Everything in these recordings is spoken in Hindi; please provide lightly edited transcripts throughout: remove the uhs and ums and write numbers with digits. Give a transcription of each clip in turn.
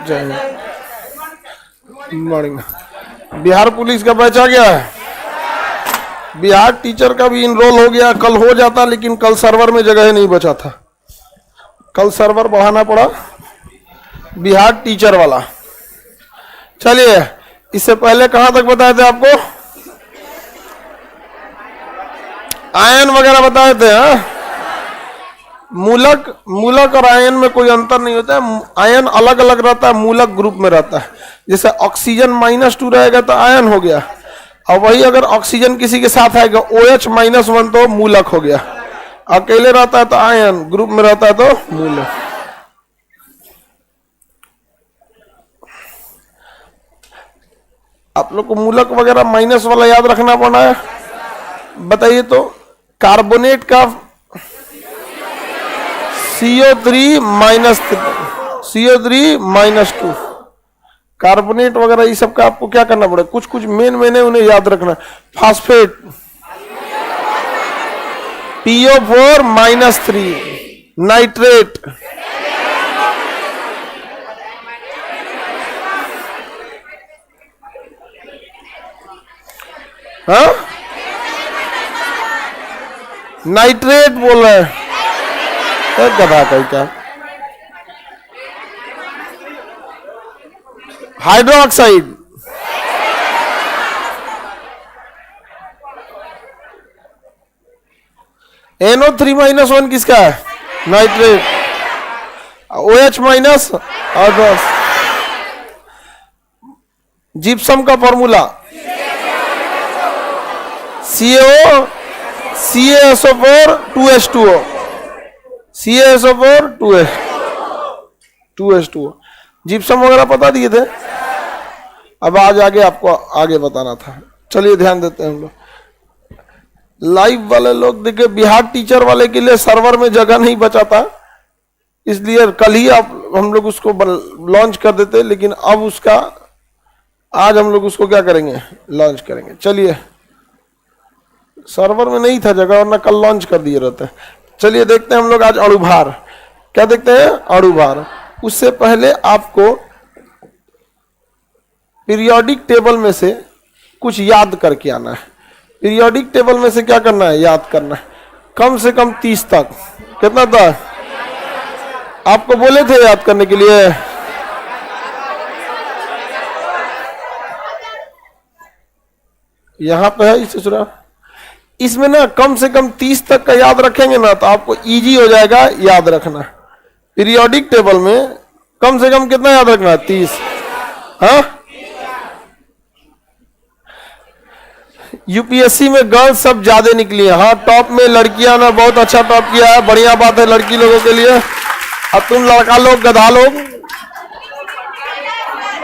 जय हिंद। मॉर्निंग। बिहार पुलिस का बैच आ गया है। बिहार टीचर का भी इनरोल हो गया। कल हो जाता लेकिन कल सर्वर में जगह ही नहीं बचा था। कल सर्वर बढ़ाना पड़ा बिहार टीचर वाला। चलिए, इससे पहले कहां तक बताए थे आपको? आयन वगैरह बताए थे। हाँ, मूलक और आयन में कोई अंतर नहीं होता है। आयन अलग अलग रहता है, मूलक ग्रुप में रहता है। जैसे ऑक्सीजन -2 रहेगा तो आयन हो गया, और वही अगर ऑक्सीजन किसी के साथ आएगा OH-1 तो मूलक हो गया। अकेले रहता है तो आयन, ग्रुप में रहता है तो मूलक। आप लोग को मूलक वगैरह माइनस वाला याद रखना पड़ा है। बताइए तो, कार्बोनेट का CO3-2 कार्बोनेट वगैरह ये सब का आपको क्या करना पड़ेगा? कुछ कुछ मेन है, उन्हें याद रखना। फास्फेट PO4-3, नाइट्रेट हाँ, नाइट्रेट बोल रहे हैं। गधा कहीं क्या? हाइड्रोक्साइड NO3-1 किसका है? नाइट्रेट। OH- हाइड्रोक्स। जिप्सम का फॉर्मूला CaSO4 2H2O। जिप्सम वगैरह बता दिए थे। अब आज आगे आपको आगे बताना था। चलिए ध्यान देते हैं हम लोग। लाइव वाले लोग देखिए, बिहार टीचर वाले के लिए सर्वर में जगह नहीं बचा था, इसलिए कल ही हम लोग उसको लॉन्च कर देते, लेकिन अब उसका आज हम लोग उसको क्या करेंगे? लॉन्च करेंगे। चलिए, सर्वर में नहीं था जगह, वरना कल लॉन्च कर दिए रहते। चलिए देखते हैं हम लोग आज अणुभार। क्या देखते हैं? अणुभार। उससे पहले आपको पीरियोडिक टेबल में से कुछ याद करके आना है। पीरियोडिक टेबल में से क्या करना है? याद करना है। कम से कम 30 तक। कितना था आपको बोले थे याद करने के लिए? यहां पे है इस इसमें ना कम से कम 30 तक का याद रखेंगे ना तो आपको इजी हो जाएगा याद रखना। पीरियोडिक टेबल में कम से कम कितना याद रखना? 30। हाँ, यूपीएससी में गर्ल्स सब ज्यादा निकली है। हाँ, टॉप में लड़कियां ने बहुत अच्छा टॉप किया है। बढ़िया बात है लड़की लोगों के लिए। अब तुम लड़का लोग, गधा लोग,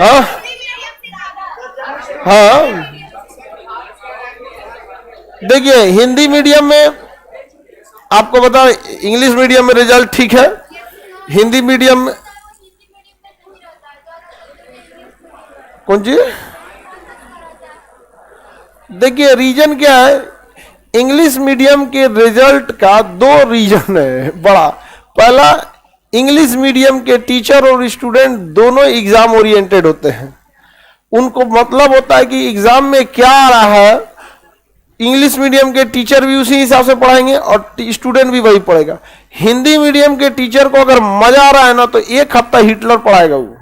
हाँ हाँ, देखिए हिंदी मीडियम में आपको बता, इंग्लिश मीडियम में रिजल्ट ठीक है। हिंदी मीडियम में कौन जी? देखिए रीजन क्या है, इंग्लिश मीडियम के रिजल्ट का 2 रीजन है बड़ा। पहला, इंग्लिश मीडियम के टीचर और स्टूडेंट दोनों एग्जाम ओरिएंटेड होते हैं। उनको मतलब होता है कि एग्जाम में क्या आ रहा है, इंग्लिश मीडियम के टीचर भी उसी हिसाब से पढ़ाएंगे और स्टूडेंट भी वही पढ़ेगा। हिंदी मीडियम के टीचर को अगर मजा आ रहा है ना तो 1 हफ्ता हिटलर पढ़ाएगा वो,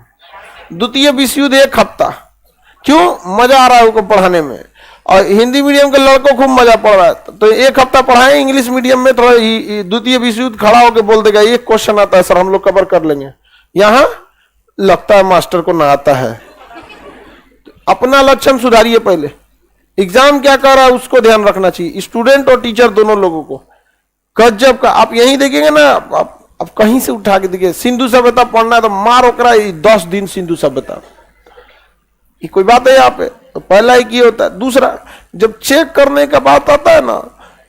द्वितीय विश्व युद्ध 1 हफ्ता। क्यों? मजा आ रहा है उनको पढ़ाने में। और हिंदी मीडियम के लड़कों खूब मजा पड़ रहा है तो 1 हफ्ता पढ़ाएं। इंग्लिश मीडियम में थोड़ा द्वितीय विश्व युद्ध खड़ा होकर बोल देगा, एक क्वेश्चन आता है सर, हम लोग कवर कर लेंगे। यहां लगता है मास्टर को ना आता है। अपना लक्षण सुधारिए पहले। एग्जाम क्या कर रहा है उसको ध्यान रखना चाहिए, स्टूडेंट और टीचर दोनों लोगों को। गजब का आप यहीं देखेंगे ना, आप कहीं से उठा के देखिए, सिंधु सभ्यता पढ़ना है तो मार ओकरा 10 दिन सिंधु सभ्यता। ये कोई बात है यहाँ पे? तो पहला एक ये होता है। दूसरा, जब चेक करने का बात आता है ना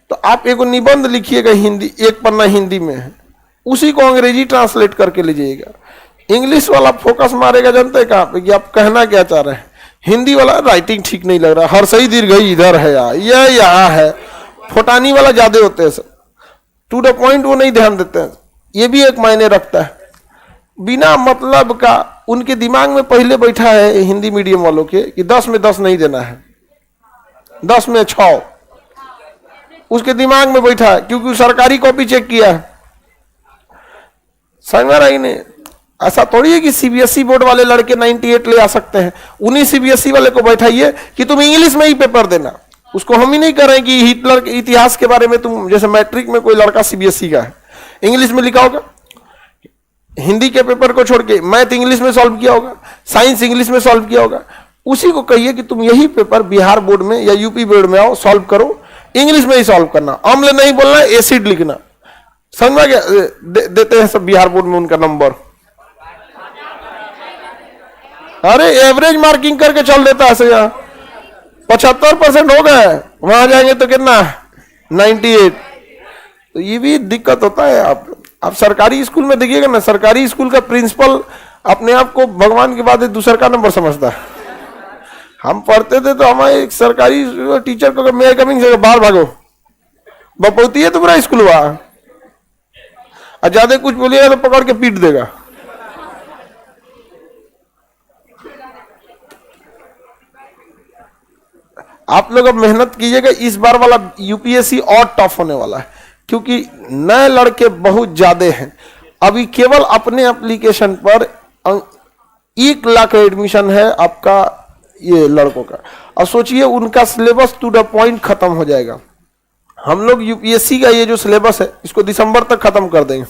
तो आप एक निबंध लिखिएगा हिंदी, 1 पन्ना हिंदी में है, उसी को अंग्रेजी ट्रांसलेट करके लीजिएगा। इंग्लिश वाला फोकस मारेगा जानते हैं कहाँ पे, कि आप कहना क्या चाह रहे हैं। हिंदी वाला राइटिंग ठीक नहीं लग रहा, हर सही दीर्घई इधर है यार, यह यहाँ है। फोटानी वाला ज्यादा होते हैं, टू द पॉइंट वो नहीं ध्यान देते हैं। ये भी एक मायने रखता है। बिना मतलब का उनके दिमाग में पहले बैठा है हिंदी मीडियम वालों के कि 10 में 10 नहीं देना है, 10 में 6 उसके दिमाग में बैठा है, क्योंकि सरकारी कॉपी चेक किया है। समझ में आ रहा है नहीं? ऐसा थोड़ी है कि सीबीएसई बोर्ड वाले लड़के 98 ले आ सकते हैं। उन्हीं सीबीएसई वाले को बैठाइए कि तुम इंग्लिश में ही पेपर देना। उसको हम ही नहीं कह रहे हैं कि हिटलर के इतिहास के बारे में तुम, जैसे मैट्रिक में कोई लड़का सीबीएसई का है इंग्लिश में लिखा होगा, हिंदी के पेपर को छोड़ के मैथ इंग्लिश में सॉल्व किया होगा, साइंस इंग्लिश में सॉल्व किया होगा। उसी को कहिए कि तुम यही पेपर बिहार बोर्ड में या यूपी बोर्ड में आओ, सॉल्व करो, इंग्लिश में ही सॉल्व करना, अम्ल नहीं बोलना, एसिड लिखना। समझ में गया? देते हैं सब बिहार बोर्ड में उनका नंबर। अरे एवरेज मार्किंग करके चल देता है ऐसे। 75% हो गए, वहां जाएंगे तो कितना 98। तो ये भी दिक्कत होता है। आप सरकारी स्कूल में देखिएगा ना, सरकारी स्कूल का प्रिंसिपल अपने आप को भगवान के बाद दूसरा का नंबर समझता है। हम पढ़ते थे तो हमारे एक सरकारी टीचर को मैं कमिंग से बाहर भागो, बपौती है तुम्हारा स्कूल हुआ, और ज्यादा कुछ बोलिएगा तो पकड़ के पीट देगा। आप लोग अब मेहनत कीजिएगा, इस बार वाला यूपीएससी और टफ होने वाला है, क्योंकि नए लड़के बहुत ज्यादा हैं। अभी केवल अपने एप्लीकेशन पर 1 लाख एडमिशन है आपका ये लड़कों का, और सोचिए उनका सिलेबस टू द पॉइंट खत्म हो जाएगा। हम लोग यूपीएससी का ये जो सिलेबस है इसको दिसंबर तक खत्म कर देंगे।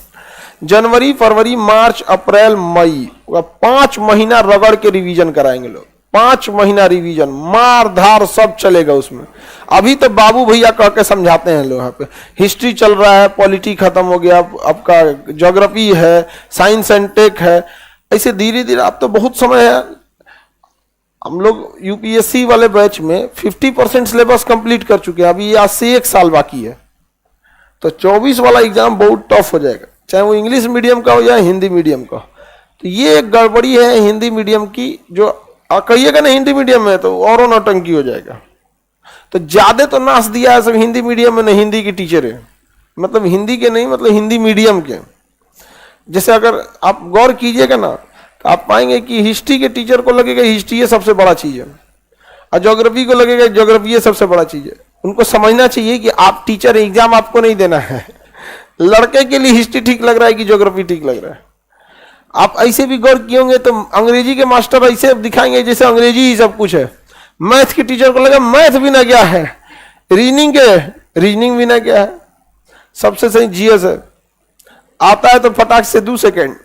जनवरी, फरवरी, मार्च, अप्रैल, मई, 5 महीना रगड़ के रिवीजन कराएंगे लोग। 5 महीना रिवीजन, मार धार सब चलेगा उसमें। अभी तो बाबू भैया कह के समझाते हैं लोग। यहाँ पे हिस्ट्री चल रहा है, पॉलिटी खत्म हो गया, आपका ज्योग्राफी है, साइंस एंड टेक है, ऐसे धीरे धीरे। अब तो बहुत समय है। हम लोग यूपीएससी वाले बैच में 50% सिलेबस कंप्लीट कर चुके हैं। अभी आज से 1 साल बाकी है, तो 24 वाला एग्जाम बहुत टफ हो जाएगा, चाहे वो इंग्लिश मीडियम का हो या हिंदी मीडियम का। तो ये एक गड़बड़ी है हिंदी मीडियम की, जो कहिएगा ना हिंदी मीडियम में तो और नौटंकी हो जाएगा। तो ज्यादा तो नाश दिया है सब हिंदी मीडियम में, नहीं हिंदी के टीचर है, मतलब हिंदी के नहीं, मतलब हिंदी मीडियम के। जैसे अगर आप गौर कीजिएगा ना तो आप पाएंगे कि हिस्ट्री के टीचर को लगेगा हिस्ट्री सबसे बड़ा चीज है, और ज्योग्राफी को लगेगा ज्योग्राफी सबसे बड़ा चीज है। उनको समझना चाहिए कि आप टीचर, एग्जाम आपको नहीं देना है। लड़के के लिए हिस्ट्री ठीक लग रहा है कि ज्योग्राफी ठीक लग रहा है। आप ऐसे भी गौर किए होंगे तो अंग्रेजी के मास्टर ऐसे दिखाएंगे जैसे अंग्रेजी ही सब कुछ है। मैथ के टीचर को लगा मैथ भी ना क्या है, रीजनिंग भी ना क्या है, सबसे सही जीएस है। आता है तो फटाक से 2 सेकेंड,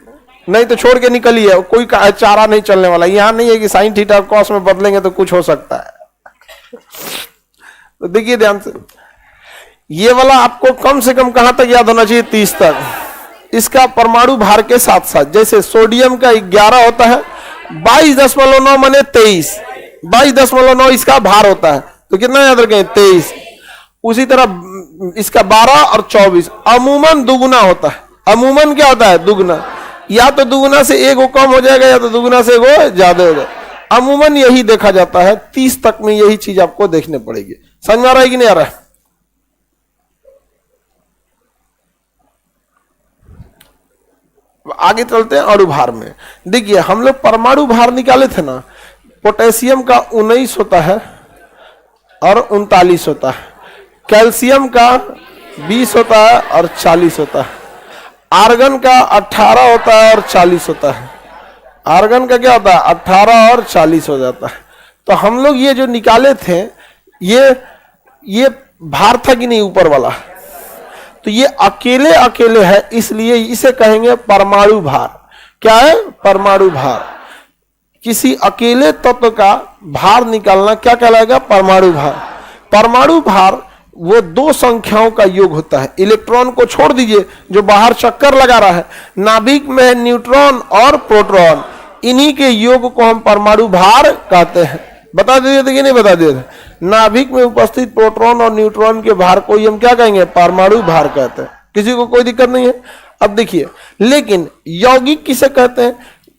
नहीं तो छोड़ के निकली है, कोई चारा नहीं चलने वाला। यहां नहीं है कि साइन थीटा कॉस में बदलेंगे तो कुछ हो सकता है। तो देखिए ध्यान से, ये वाला आपको कम से कम कहां तक याद होना चाहिए, 30 तक। इसका परमाणु भार के साथ साथ, जैसे सोडियम का 11 होता है, 22.9 माने 23, 22.9 इसका भार होता है, तो कितना याद रखें 23। उसी तरह इसका 12 और 24 अमूमन दुगुना होता है। अमूमन क्या होता है, दुगुना। या तो दुगुना से एगो कम हो जाएगा या तो दुगुना से एगो ज्यादा हो जाएगा। अमूमन यही देखा जाता है, 30 तक में यही चीज आपको देखने पड़ेगी। समझ में आ रहा है कि नहीं आ रहा है? आगे चलते हैं अणु भार में। देखिए हम लोग परमाणु भार निकाले थे ना, पोटेशियम का 19 होता है और 39 होता है, कैल्शियम का 20 होता है और 40 होता है, आर्गन का 18 होता है और 40 होता है। आर्गन का क्या होता है, 18 और 40 हो जाता है। तो हम लोग ये जो निकाले थे ये भार था कि नहीं ऊपर वाला, तो ये अकेले अकेले है, इसलिए इसे कहेंगे परमाणु भार। क्या है, परमाणु भार। किसी अकेले तत्व का भार निकालना क्या कहलाएगा, परमाणु भार। परमाणु भार वो 2 संख्याओं का योग होता है। इलेक्ट्रॉन को छोड़ दीजिए जो बाहर चक्कर लगा रहा है, नाभिक में है न्यूट्रॉन और प्रोटॉन, इन्हीं के योग को हम परमाणु भार कहते हैं। बता दिए थे कि नहीं बता दिए थे? नाभिक में उपस्थित प्रोटॉन और न्यूट्रॉन के भार को ही हम क्या कहेंगे, परमाणु भार कहते हैं। किसी को कोई दिक्कत नहीं है। अब देखिए, लेकिन यौगिक किसे कहते हैं,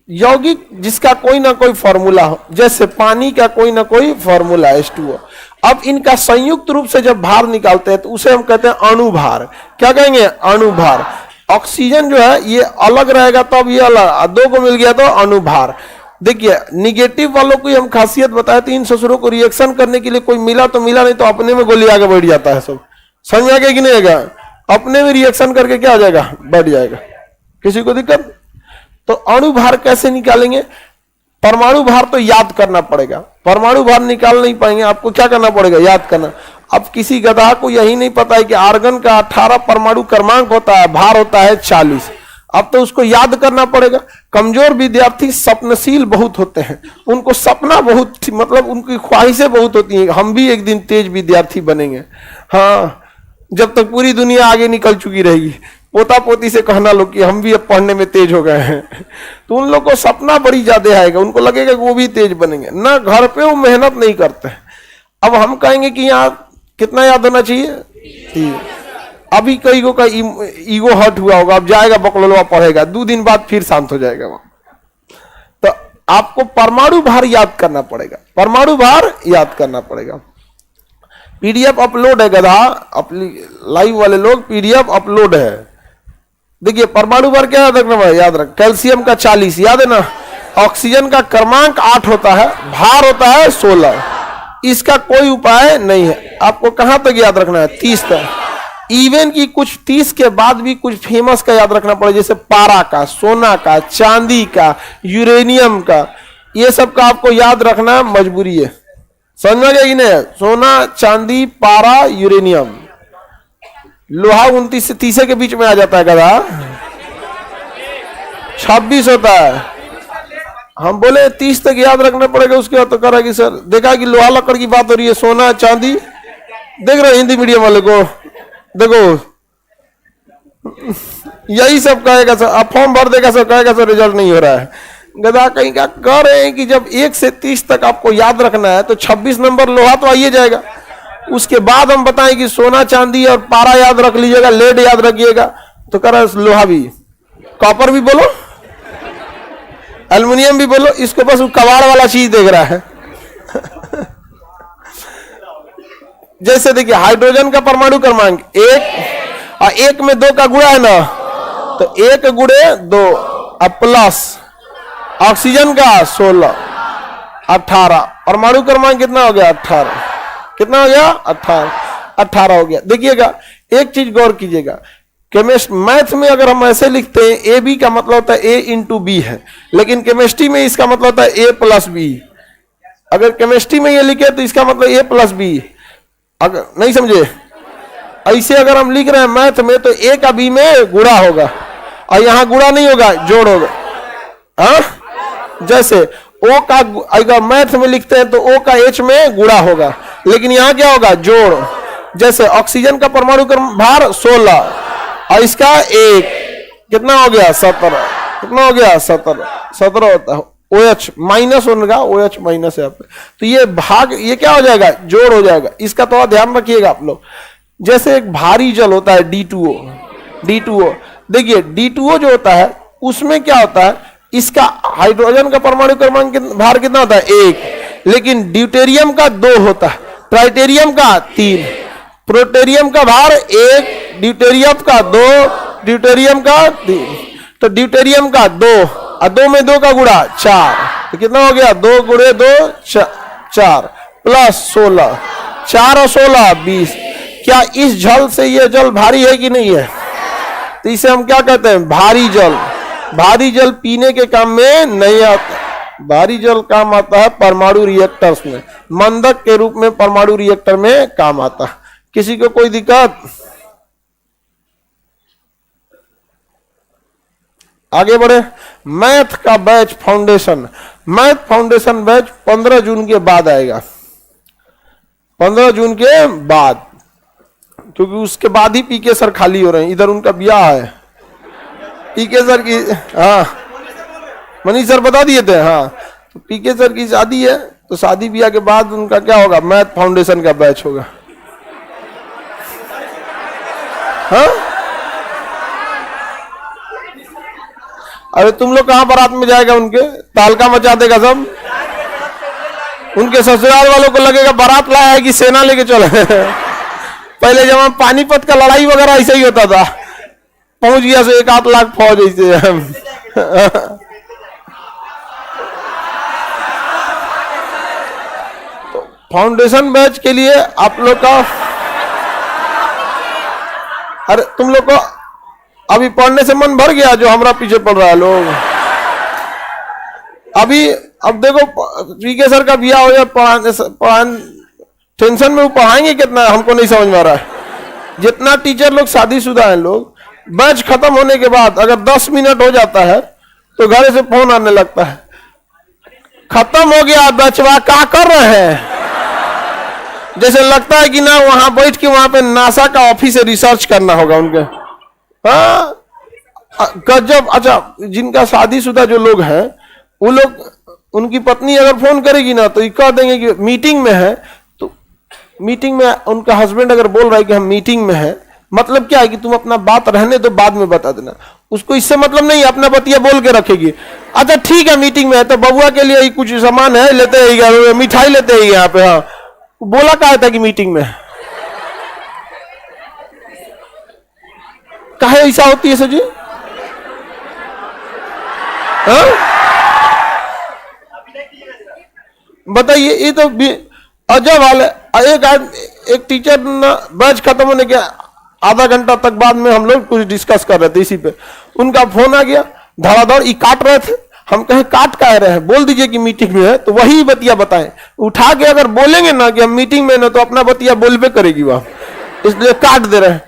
यौगिक जिसका कोई ना कोई फॉर्मूला हो, जैसे पानी का कोई ना कोई फॉर्मूला H2O। अब इनका संयुक्त रूप से जब भार निकालते हैं तो उसे हम कहते हैं अणुभार। क्या कहेंगे, अणुभार। ऑक्सीजन जो है ये अलग रहेगा तब ये अलग, 2 को मिल गया तो अणुभार। देखिए निगेटिव वालों को हम खासियत बताए थे, इन ससुरों को रिएक्शन करने के लिए कोई मिला तो मिला, नहीं तो अपने में गोली आगे बैठ जाता है सब। समझ में आ गया कि नहीं आएगा? अपने में रिएक्शन करके क्या हो जाएगा, बैठ जाएगा। किसी को दिक्कत? तो अणु भार कैसे निकालेंगे? परमाणु भार तो याद करना पड़ेगा, परमाणु भार निकाल नहीं पाएंगे, आपको क्या करना पड़ेगा, याद करना। अब किसी गधा को यही नहीं पता है कि आर्गन का 18 परमाणु क्रमांक होता है, भार होता है 40। अब तो उसको याद करना पड़ेगा। कमजोर विद्यार्थी सपनशील बहुत होते हैं, उनको सपना बहुत, मतलब उनकी ख्वाहिशें बहुत होती हैं, हम भी एक दिन तेज विद्यार्थी बनेंगे। हाँ, जब तक पूरी दुनिया आगे निकल चुकी रहेगी, पोता पोती से कहना लो कि हम भी अब पढ़ने में तेज हो गए हैं, तो उन लोगों को सपना बड़ी ज्यादा आएगा, उनको लगेगा कि वो भी तेज बनेंगे ना। घर पे वो मेहनत नहीं करते हैं। अब हम कहेंगे कि यहाँ कितना याद होना चाहिए? अभी कई को का ईगो हर्ट हुआ होगा, अब जाएगा बकलोलवा पढ़ेगा, 2 दिन बाद फिर शांत हो जाएगा वो। तो आपको परमाणु भार याद करना पड़ेगा, परमाणु भार याद करना पड़ेगा। पीडीएफ अपलोड है गधा, लाइव वाले लोग पीडीएफ अपलोड है। देखिए परमाणु भार क्या याद रखना है, याद रख, कैल्शियम का 40 याद है ना, ऑक्सीजन का क्रमांक 8 होता है, भार होता है 16। इसका कोई उपाय नहीं है, आपको कहां तक याद रखना है, 30 तक। इवन की कुछ 30 के बाद भी कुछ फेमस का याद रखना पड़े, जैसे पारा का, सोना का, चांदी का, यूरेनियम का, ये सब का आपको याद रखना मजबूरी है। समझ में गया कि नहीं? सोना, चांदी, पारा, यूरेनियम, लोहा 29 से 30 के बीच में आ जाता है गधा, 26 होता है। हम बोले 30 तक याद रखना पड़ेगा, उसके बाद तो करा कि सर देखा कि लोहा लकड़ की बात हो रही है, सोना चांदी, देख रहे हिंदी मीडियम वाले को, देखो यही सब कहेगा सर, आप फॉर्म भर देगा सर, कहेगा सर रिजल्ट नहीं हो रहा है। गधा कहीं क्या कह रहे हैं कि जब 1 से 30 तक आपको याद रखना है तो 26 नंबर लोहा तो आइए जाएगा। उसके बाद हम बताएं कि सोना चांदी और पारा याद रख लीजिएगा, लेड याद रखिएगा, तो कह रहा है लोहा भी, कॉपर भी बोलो, एल्युमिनियम भी बोलो, इसको बस कबाड़ वाला चीज देख रहा है। जैसे देखिए हाइड्रोजन का परमाणु क्रमांक 1 और 1 में 2 का गुणा है ना, तो 1 गुणे 2 और प्लस ऑक्सीजन का 16, 18। परमाणु क्रमांक कितना हो गया, 18। कितना हो गया, 18 हो गया। देखिएगा एक चीज गौर कीजिएगा, केमिस्ट्री मैथ में अगर हम ऐसे लिखते हैं ए बी का मतलब होता है ए इंटू बी है, लेकिन केमिस्ट्री में इसका मतलब होता है ए प्लस बी। अगर केमिस्ट्री में ये लिखे तो इसका मतलब ए प्लस बी, अगर नहीं समझे, ऐसे अगर हम लिख रहे हैं मैथ में तो ए का बी में गुणा होगा, और यहां गुणा नहीं होगा, जोड़ होगा। हाँ, जैसे ओ का अगर मैथ में लिखते हैं तो ओ का एच में गुणा होगा, लेकिन यहां क्या होगा, जोड़। जैसे ऑक्सीजन का परमाणु भार 16 और इसका 1, कितना हो गया, 17। कितना हो गया, 17 होता है। OH माइनस होगा, OH माइनस है यहाँ पे, तो ये भाग, ये क्या हो जाएगा, जोड़ हो जाएगा। इसका थोड़ा ध्यान रखिएगा आप लोग। जैसे एक भारी जल होता है D2O, देखिए D2O जो होता है उसमें क्या होता है, इसका हाइड्रोजन का परमाणु क्रमांक भार कितना होता है, 1, लेकिन ड्यूटेरियम का 2 होता है, ट्राइटेरियम का 3, प्रोटेरियम का भार 1, ड्यूटेरियम का 2, ड्यूटेरियम का 3, तो ड्यूटेरियम का 2 और 2 में 2 का गुणा 4, तो कितना हो गया, 2 गुणे 2 4 प्लस 16, 4 और 16 20। क्या इस जल से यह जल भारी है कि नहीं है? तो इसे हम क्या कहते हैं, भारी जल। भारी जल पीने के काम में नहीं आता, भारी जल काम आता है परमाणु रिएक्टर्स में, मंदक के रूप में परमाणु रिएक्टर में काम आता है। किसी को कोई दिक्कत? आगे बढ़े। मैथ का batch foundation, math foundation batch 15 जून के बाद आएगा, 15 जून के बाद, क्योंकि उसके बाद ही पीके सर खाली हो रहे हैं, इधर उनका ब्याह है पीके सर की। हाँ, मनीष सर बता दिए थे। हाँ, तो पीके सर की शादी है, तो शादी ब्याह के बाद उनका क्या होगा, मैथ फाउंडेशन का बैच होगा। हाँ, अरे तुम लोग कहां बारात में जाएगा, उनके तालका मचा देगा सब, उनके ससुराल वालों को लगेगा बारात लाया है कि सेना लेके चले। पहले जब हम पानीपत का लड़ाई वगैरह ऐसा ही होता था, पहुंच गया से 1-8 लाख फौज ऐसे। फाउंडेशन बैच के लिए आप लोग का, अरे तुम लोग को अभी पढ़ने से मन भर गया जो हमरा पीछे पड़ रहा है लोग। अभी अब देखो पीके सर का बिया हो जाए, टेंशन में वो पढ़ाएंगे कितना हमको नहीं समझ में आ रहा है। जितना टीचर लोग शादीशुदा हैं लोग, बैच खत्म होने के बाद अगर 10 मिनट हो जाता है तो घर से फोन आने लगता है, खत्म हो गया बैचवा, क्या कर रहे हैं। जैसे लगता है कि ना वहां बैठ के वहां पे नासा का ऑफिस से रिसर्च करना होगा उनके। हाँ गजब। अच्छा, जिनका शादीशुदा जो लोग हैं वो लोग, उनकी पत्नी अगर फोन करेगी ना तो ये कह देंगे कि मीटिंग में है। तो मीटिंग में उनका हस्बैंड अगर बोल रहा है कि हम मीटिंग में है, मतलब क्या है कि तुम अपना बात रहने दो, बाद में बता देना। उसको इससे मतलब नहीं, अपना बतिया बोल के रखेगी। अच्छा ठीक है मीटिंग में है तो बबुआ के लिए कुछ सामान है लेते ही, मिठाई लेते ही यहाँ पे। हाँ बोला कहा था कि मीटिंग में, काहे ऐसा होती है सर जी? हाँ बताइए, ये तो अजब हाल है। एक टीचर ना बैच खत्म होने के आधा घंटा तक बाद में हम लोग कुछ डिस्कस कर रहे थे इसी पे, उनका फोन आ गया, धड़ाधड़ ये काट रहे थे। हम कहे काट का रहे हैं, बोल दीजिए कि मीटिंग में है, तो वही बतिया बताएं। उठा के अगर बोलेंगे ना कि हम मीटिंग में ना, तो अपना बतिया बोलबे करेगी वह, इसलिए काट दे रहे हैं।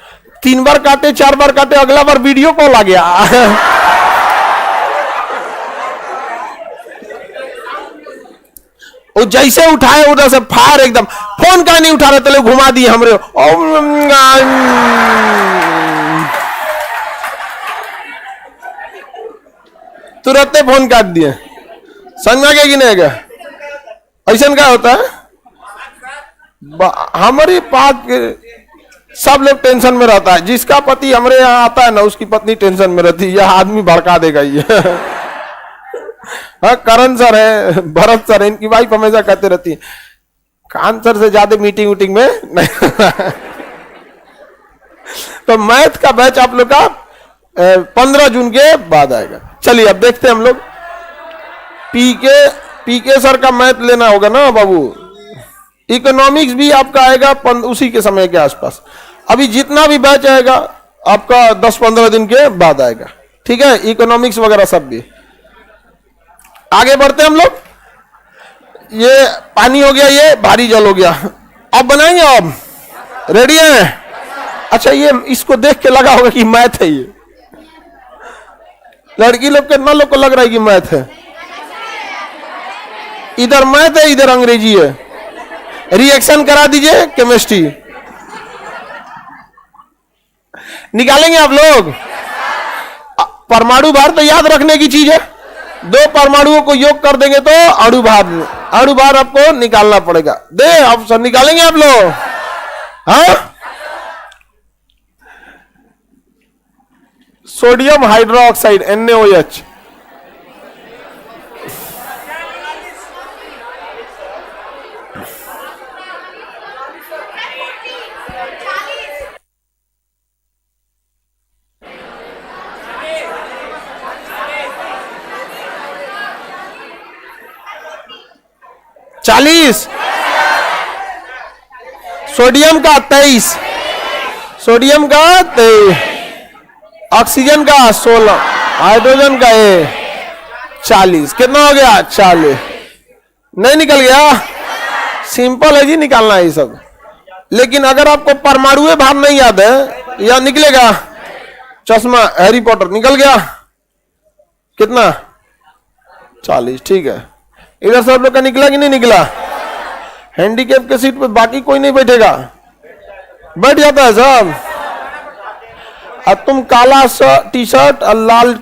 3 बार काटे, 4 बार काटे, अगला बार वीडियो कॉल आ गया। वो जैसे उठाए उधर से फायर एकदम, फोन का नहीं उठा रहे थे, घुमा दिए हमरे। तुरंत फोन काट दिए। समझ में गया कि नहीं गया? ऐसा क्या होता है हमारी बात, सब लोग टेंशन में रहता है। जिसका पति हमारे यहाँ आता है ना, उसकी पत्नी टेंशन में रहती है, यह आदमी भड़का देगा ये। हाँ करण सर है, भरत सर है, इनकी वाइफ हमेशा कहते रहती है कान सर से ज्यादा मीटिंग वीटिंग में नहीं। तो मैथ का बैच आप लोग का 15 जून के बाद आएगा। चलिए अब देखते हैं हम लोग। पीके सर का मैथ लेना होगा ना बाबू। इकोनॉमिक्स भी आपका आएगा उसी के समय के आसपास। अभी जितना भी बैच आएगा आपका 10-15 दिन के बाद आएगा, ठीक है? इकोनॉमिक्स वगैरह सब भी। आगे बढ़ते हम लोग। ये पानी हो गया, ये भारी जल हो गया। अब बनाएंगे, अब रेडी है? अच्छा ये इसको देख के लगा होगा कि मैथ है। ये लड़की लोग कितना लोग को लग रहा है कि मैथ है? इधर मैथ है, इधर अंग्रेजी है। रिएक्शन करा दीजिए केमिस्ट्री। निकालेंगे आप लोग? परमाणु भार तो याद रखने की चीज है। 2 परमाणुओं को योग कर देंगे तो अणु भार आपको निकालना पड़ेगा। दे ऑप्शन निकालेंगे आप लोग? हाँ सोडियम हाइड्रोक्साइड NaOH, सोडियम का 23, सोडियम का 23, ऑक्सीजन का 16, हाइड्रोजन का 40। कितना हो गया? 40। नहीं निकल गया? सिंपल है जी, निकालना है ये सब। लेकिन अगर आपको परमाणु भार नहीं याद है, या निकलेगा? चश्मा हैरी पॉटर निकल गया। कितना? 40, ठीक है। इधर सब लोग का निकला कि नहीं निकला? हैंडीकैप के सीट पे बाकी कोई नहीं बैठेगा, बैठ जाता है सब। और तुम काला टी शर्ट और लाल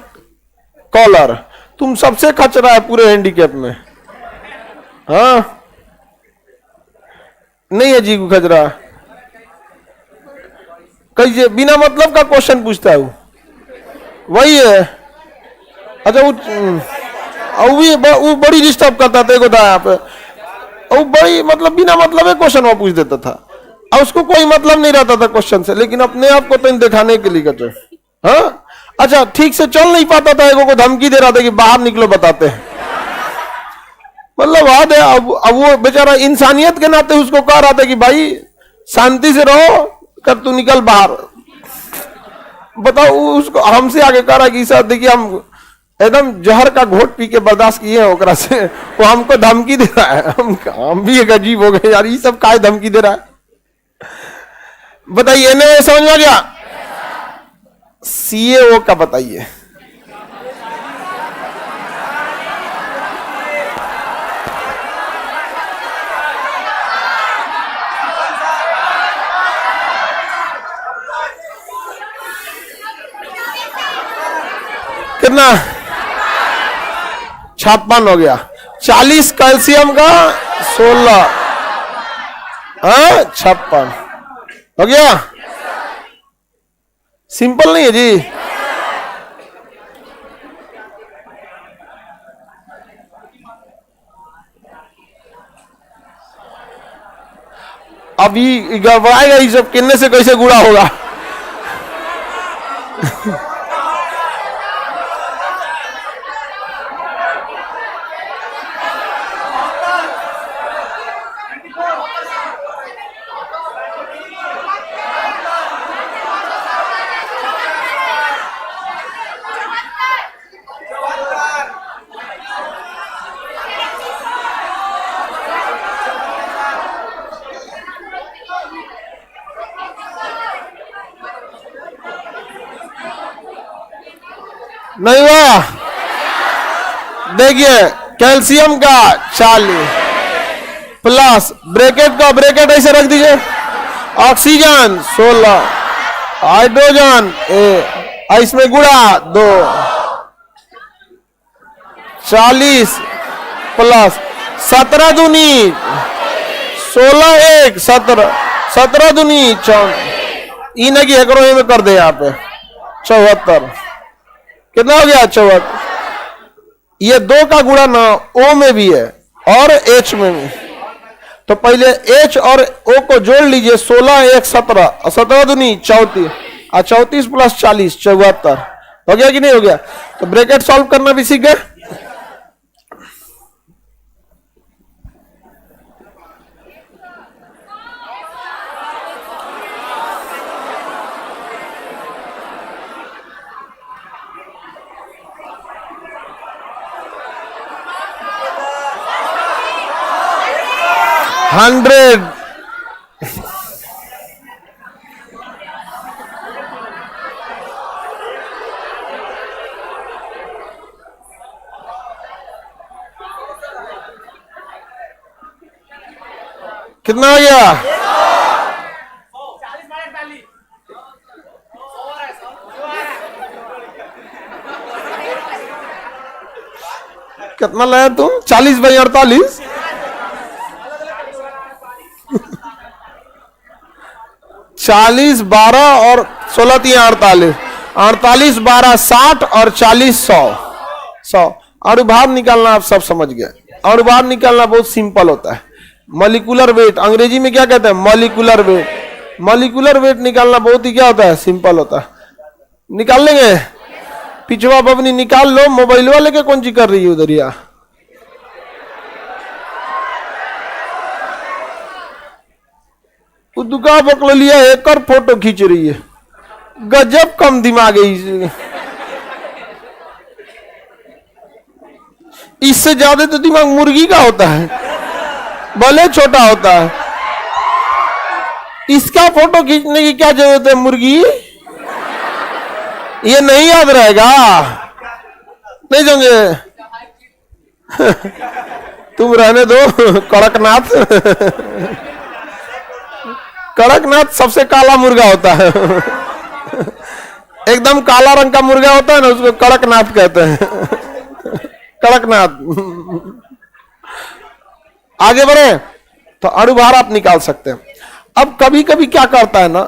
कॉलर, तुम सबसे खचरा है पूरे हैंडीकैप में। हाँ नहीं है जी खचरा। कैसे बिना मतलब का क्वेश्चन पूछता है वही है। अच्छा वो बड़ी डिस्टर्ब करता था यहाँ पे। वो बड़ी मतलब बिना मतलब क्वेश्चन वो पूछ देता था, और उसको कोई मतलब नहीं रहता था क्वेश्चन से, लेकिन अपने आप को तो दिखाने के लिए करते। हाँ अच्छा ठीक से चल नहीं पाता था, एगो को धमकी दे रहा था कि बाहर निकलो बताते हैं। मतलब बात है। अब वो बेचारा इंसानियत के नाते उसको कह रहा था कि भाई शांति से रहो, कर तू निकल बाहर। बताओ, उसको हमसे आगे कह रहा कि सर देखिए हम एकदम जहर का घोट पी के बर्दाश्त किए हैं ओकरा से, वो हमको धमकी दे रहा है। हम भी एक अजीब हो गए यार, ये सब काय धमकी दे रहा है। बताइए, नहीं समझ में आ गया? सीएओ का बताइए। कितना? 56 हो गया। 40 कैल्शियम का, 16 56 हो गया। सिंपल नहीं है जी। अभी गड़बड़ाएगा, ये सब किन्ने से कैसे गुड़ा होगा। नहीं हुआ? देखिए, कैल्शियम का 40 प्लस ब्रैकेट का, ब्रैकेट ऐसे रख दीजिए, ऑक्सीजन 16, हाइड्रोजन इसमें गुणा 2, 40 प्लस 17 दूनी 16, 1 17, 17 दूनी 4, इन्हें की एकरो में कर दे यहाँ पे 74। कितना हो गया? 74। ये 2 का गुणा ना ओ में भी है और एच में भी, तो पहले एच और ओ को जोड़ लीजिए। 16, 1 17, 17 दूनी 34, और 34 प्लस 40 74। हो गया कि नहीं हो गया? तो ब्रैकेट सॉल्व करना भी सीख गए। हंड्रेड कितना हो गया? कितना लाया तुम? 40/48। चालीस 12 और 16 3 48, 48 12 60 और 40 100। और भार निकालना आप सब समझ गए। और भार निकालना बहुत सिंपल होता है। मॉलिक्यूलर वेट, अंग्रेजी में क्या कहते हैं? Molecular weight. मॉलिक्यूलर वेट निकालना बहुत ही क्या होता है? सिंपल होता है। निकाल लेंगे? पिछवा बबनी निकाल लो। मोबाइल वाले के कौन सी कर रही है उधर? या दुका पकड़ लिया, एक और फोटो खींच रही है। गजब कम दिमाग है। इससे ज्यादा तो दिमाग मुर्गी का होता है, भले छोटा होता है। इसका फोटो खींचने की क्या जरूरत है? मुर्गी ये नहीं याद रहेगा, नहीं जाओगे। तुम रहने दो। कड़कनाथ कड़कनाथ सबसे काला मुर्गा होता है। एकदम काला रंग का मुर्गा होता है ना, उसको कड़कनाथ कहते हैं। कड़कनाथ। आगे बढ़े तो अणुभार आप निकाल सकते हैं। अब कभी कभी क्या करता है ना,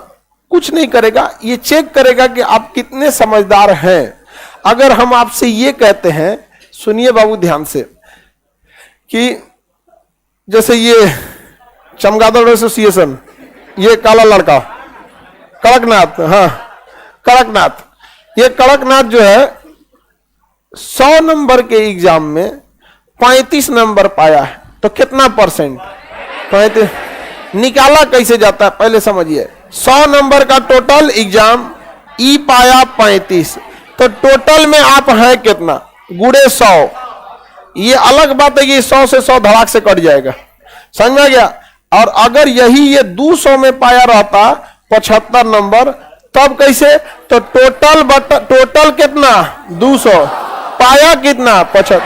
कुछ नहीं करेगा, ये चेक करेगा कि आप कितने समझदार हैं। अगर हम आपसे ये कहते हैं, सुनिए बाबू ध्यान से, कि जैसे ये चमगादड़ एसोसिएशन, ये काला लड़का कड़कनाथ, हाँ कड़कनाथ, ये कड़कनाथ जो है 100 नंबर के एग्जाम में 35 नंबर पाया है तो कितना परसेंट? 35। निकाला कैसे जाता है पहले समझिए। 100 नंबर का टोटल एग्जाम, ई पाया 35, तो टोटल में आप हैं कितना? गुड़े 100। ये अलग बात है कि 100 से 100 धड़ाक से कट जाएगा, समझ में आ गया। और अगर यही ये 200 में पाया रहता 75 नंबर, तब कैसे? तो टोटल कितना? 200, पाया कितना? 75।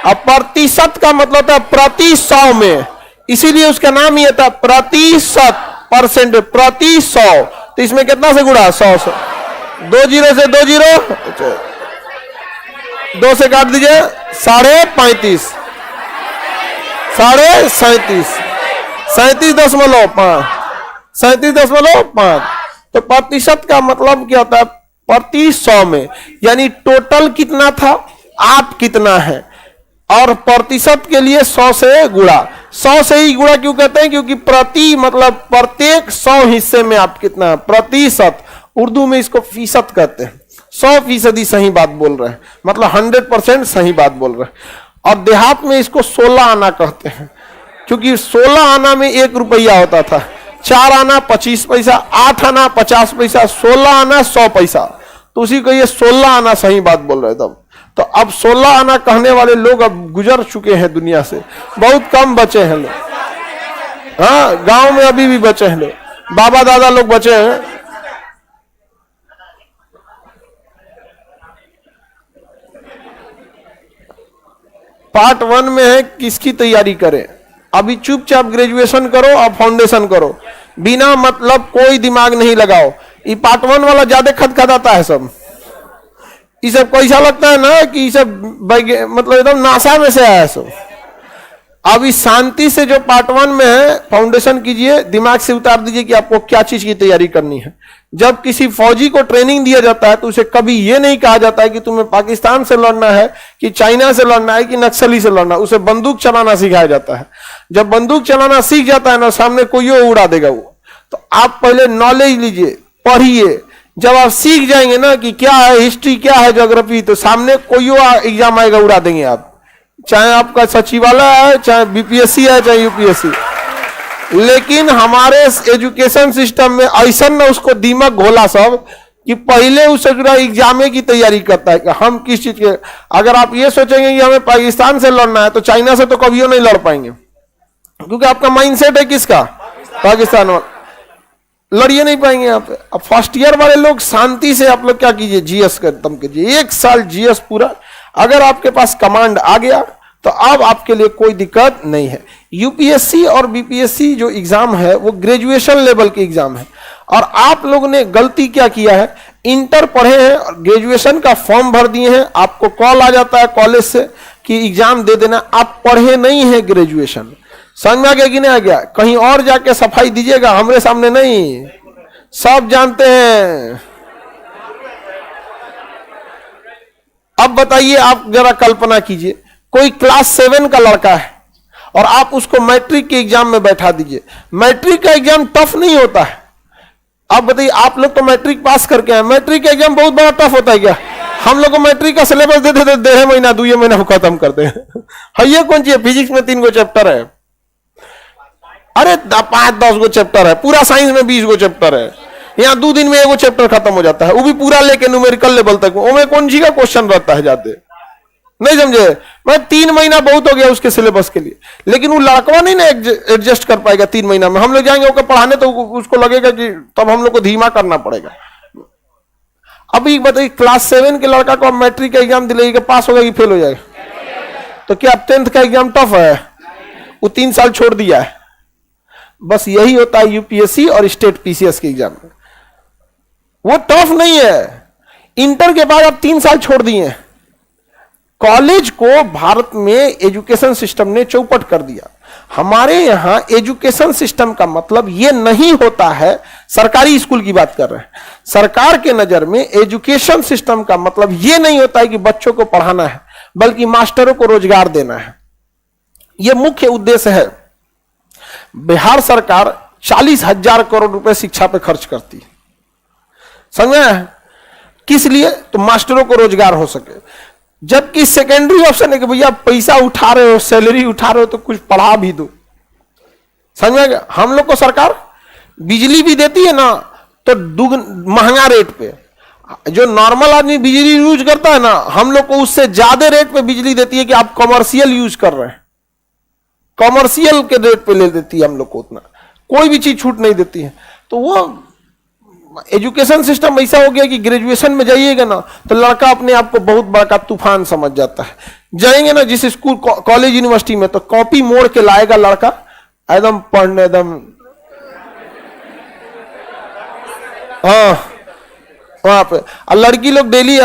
अब प्रतिशत का मतलब था प्रति 100 में, इसीलिए उसका नाम ये था प्रतिशत, परसेंट, प्रति 100। तो इसमें कितना से गुणा? 100 से। 2 जीरो से 2 जीरो, 2 से काट दीजिए, 35.5, 37.5, 37.5, 37.5। तो प्रतिशत का मतलब क्या होता है? प्रति 100 में, यानी टोटल कितना था, आप कितना है, और प्रतिशत के लिए 100 से गुणा। 100 से ही गुणा क्यों कहते हैं? क्योंकि प्रति मतलब प्रत्येक 100 हिस्से में आप कितना है? प्रतिशत। उर्दू में इसको फीसद कहते हैं। 100% सही बात बोल रहे हैं, मतलब 100% सही बात बोल रहे हैं। और देहात में इसको 16 आना कहते हैं, क्योंकि 16 आना में 1 रुपया होता था, 4 आना 25 पैसा, 8 आना 50 पैसा, 16 आना 100 पैसा, तो उसी को ये 16 आना सही बात बोल रहे तब। तो अब 16 आना कहने वाले लोग अब गुजर चुके हैं दुनिया से, बहुत कम बचे हैं लोग। हाँ, गांव में अभी भी बचे हैं लोग, बाबा दादा लोग बचे हैं। पार्ट 1 में है किसकी तैयारी करें। अभी चुपचाप ग्रेजुएशन करो और फाउंडेशन करो, बिना मतलब कोई दिमाग नहीं लगाओ। ये पार्ट 1 वाला ज्यादा खदखदाता है सब। ये सब को ऐसा लगता है ना कि ये सब मतलब एकदम नासा में से आया है सब। अभी शांति से जो पार्ट 1 में है फाउंडेशन कीजिए, दिमाग से उतार दीजिए कि आपको क्या चीज की तैयारी करनी है। जब किसी फौजी को ट्रेनिंग दिया जाता है तो उसे कभी यह नहीं कहा जाता है कि तुम्हें पाकिस्तान से लड़ना है कि चाइना से लड़ना है कि नक्सली से लड़ना है। उसे बंदूक चलाना सिखाया जाता है। जब बंदूक चलाना सीख जाता है ना, सामने कोई उड़ा देगा वो। तो आप पहले नॉलेज लीजिए, पढ़िए। जब आप सीख जाएंगे ना कि क्या है हिस्ट्री, क्या है ज्योग्राफी, तो सामने कोई एग्जाम आएगा उड़ा देंगे आप, चाहे आपका सचिवालय है, चाहे बीपीएससी है, चाहे यूपीएससी। लेकिन हमारे एजुकेशन सिस्टम में ऐसा ना उसको दीमक घोला सब कि पहले उसे जुड़ा एग्जाम की तैयारी करता है कि हम किस चीज के। अगर आप ये सोचेंगे कि हमें पाकिस्तान से लड़ना है तो चाइना से तो कभी नहीं लड़ पाएंगे, क्योंकि आपका माइंडसेट है किसका? पाकिस्तान वाला। लड़िए नहीं पाएंगे आप। अब फर्स्ट ईयर वाले लोग शांति से आप लोग क्या कीजिए, जीएस खत्म कीजिए, 1 साल जीएस पूरा। अगर आपके पास कमांड आ गया तो अब आपके लिए कोई दिक्कत नहीं है। यूपीएससी और बीपीएससी जो एग्जाम है वो ग्रेजुएशन लेवल के एग्जाम है। और आप लोगों ने गलती क्या किया है, इंटर पढ़े हैं और ग्रेजुएशन का फॉर्म भर दिए हैं, आपको कॉल आ जाता है कॉलेज से कि एग्जाम दे देना, आप पढ़े नहीं है ग्रेजुएशन। समझ में आ गया कि नहीं आ गया? कहीं और जाके सफाई दीजिएगा, हमरे सामने नहीं, सब जानते हैं। अब बताइए, आप जरा कल्पना कीजिए, कोई क्लास 7 का लड़का है और आप उसको मैट्रिक के एग्जाम में बैठा दीजिए। मैट्रिक का एग्जाम टफ नहीं होता है। आप बताइए, आप लोग तो मैट्रिक पास करके आए, मैट्रिक का एग्जाम बहुत बड़ा टफ होता है क्या? हम लोग को मैट्रिक का सिलेबस दे देते 1.5 महीना 2 महीना को खत्म करते हैं। ये कौन चीज? फिजिक्स में 3 गो चैप्टर है, अरे 5-10 गो चैप्टर है, पूरा साइंस में 20 गो चैप्टर है। यहाँ 2 दिन में 1 चैप्टर खत्म हो जाता है, वो भी पूरा लेके न्यूमेरिकल लेवल तक। वो कौन सी का क्वेश्चन रहता है जाते, नहीं समझे? मैं 3 महीना बहुत हो गया उसके सिलेबस के लिए। लेकिन वो लड़का नहीं ना एडजस्ट कर पाएगा 3 महीना में। हम लोग जाएंगे ओके पढ़ाने तो उसको लगेगा कि तब हम लोग को धीमा करना पड़ेगा। अभी बताइए, क्लास 7 के लड़का को मैट्रिक का एग्जाम दिलाइएगा, पास होगा कि फेल हो जाएगा? तो क्या 10th का एग्जाम टफ है? वो 3 साल छोड़ दिया है। बस यही होता है यूपीएससी और स्टेट पीसीएस के एग्जाम में। वो टफ नहीं है। इंटर के बाद आप 3 साल छोड़ दिए। कॉलेज को भारत में एजुकेशन सिस्टम ने चौपट कर दिया। हमारे यहां एजुकेशन सिस्टम का मतलब यह नहीं होता है, सरकारी स्कूल की बात कर रहे हैं, सरकार के नजर में एजुकेशन सिस्टम का मतलब यह नहीं होता है कि बच्चों को पढ़ाना है, बल्कि मास्टरों को रोजगार देना है। यह मुख्य उद्देश्य है। बिहार सरकार 40,000 करोड़ रुपए शिक्षा पे खर्च करती है, समझे? किस लिए? तो मास्टरों को रोजगार हो सके। जबकि सेकेंडरी ऑप्शन है कि भैया पैसा उठा रहे हो, सैलरी उठा रहे हो तो कुछ पढ़ा भी दो। समझ में गया? हम लोग को सरकार बिजली भी देती है ना तो महंगा रेट पे, जो नॉर्मल आदमी बिजली यूज करता है ना, हम लोग को उससे ज्यादा रेट पे बिजली देती है कि आप कमर्शियल यूज कर रहे हैं, कमर्शियल के रेट पे ले देती है हम लोग को, उतना कोई भी चीज छूट नहीं देती है। तो वो एजुकेशन सिस्टम ऐसा हो गया कि ग्रेजुएशन में जाइएगा ना तो लड़का अपने आप को बहुत बड़ा तूफान समझ जाता है। जाएंगे ना जिस स्कूल कॉलेज यूनिवर्सिटी में तो कॉपी मोड़ के लाएगा लड़का, एकदम पढ़ने एकदम, हाँ वहां पे। और लड़की लोग डेली